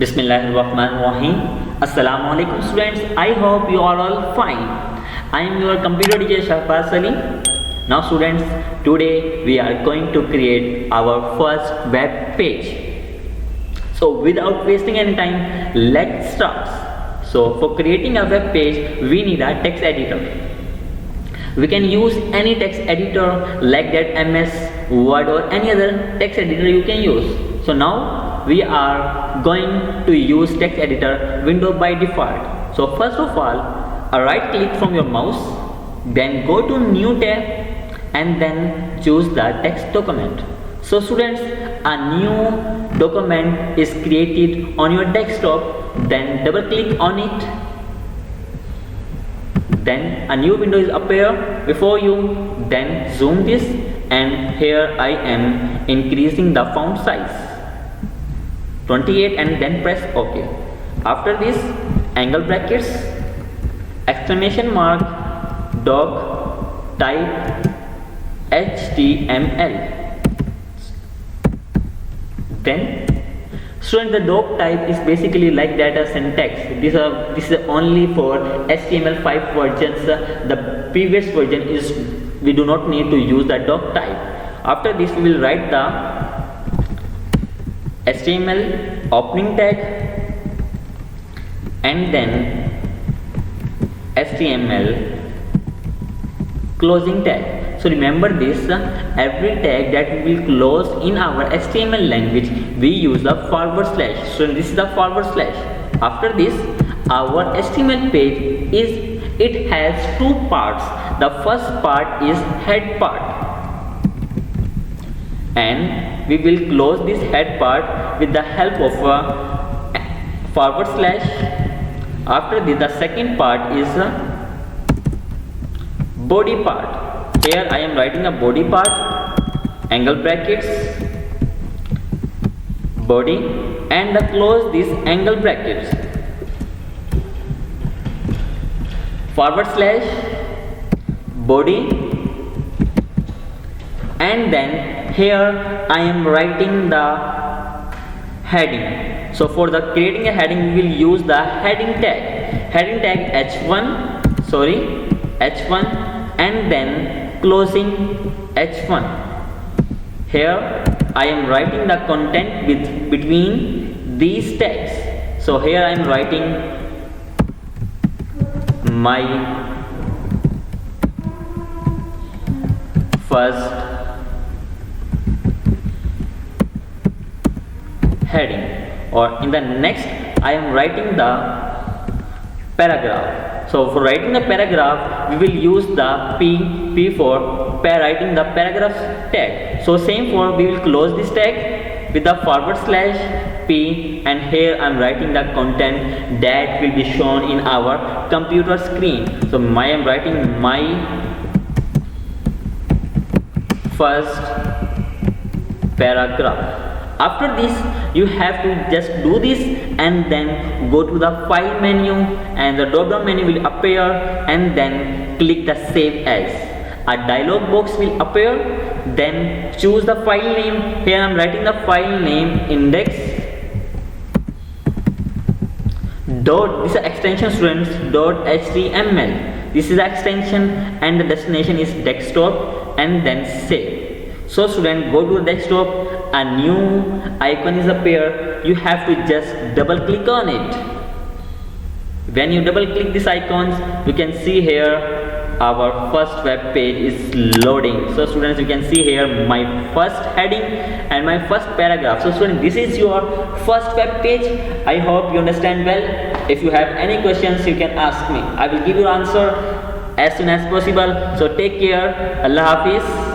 Bismillahirrahmanirrahim. Assalamu alaikum students. I hope you are all fine. I am your computer teacher Shahbaz Ali. Now students, today we are going to create our first web page. So without wasting any time, let's start. So for creating a web page, we need a text editor. We can use any text editor like that MS, Word or any other text editor you can use. So now we are going to use text editor window by default. So first of all, right click from your mouse, then go to new tab and then choose the text document. So students, a new document is created on your desktop, then double click on it. Then a new window is appear before you, then zoom this, and here I am increasing the font size 28 and then press OK. After this, angle brackets, exclamation mark, doc type HTML. Then student, the doc type is basically like data syntax. This is only for HTML5 versions. The previous version is we do not need to use the doc type. After this, we will write the HTML opening tag and then HTML closing tag. So remember this, every tag that we will close in our HTML language, we use the forward slash. So this is the forward slash. After this, our HTML page it has two parts. The first part is head part, and we will close this head part with the help of a forward slash. After this, the second part is body part. Here I am writing a body part, angle brackets, body, and close this angle brackets, forward slash, body, and then here I am writing the heading. So for the creating a heading, we will use the heading tag H1, and then closing H1. Here I am writing the content between these tags. So here I am writing my first heading, or in the next I am writing the paragraph. So for writing the paragraph, we will use the P for writing the paragraph tag. So same for, we will close this tag with the forward slash P, and here I am writing the content that will be shown in our computer screen. So I am writing my first paragraph. After this, you have to just do this and then go to the file menu, and the drop down menu will appear, and then click the save as. A dialog box will appear, then choose the file name. Here I am writing the file name index dot, this is extension students, dot HTML. This is the extension and the destination is desktop, and then save. So student, go to the desktop, a new icon is appear. You have to just double click on it. When you double click these icons, you can see here our first web page is loading. So students, you can see here my first heading and my first paragraph. So students, this is your first web page. I hope you understand well. If you have any questions, you can ask me. I will give you answer as soon as possible. So take care. Allah Hafiz.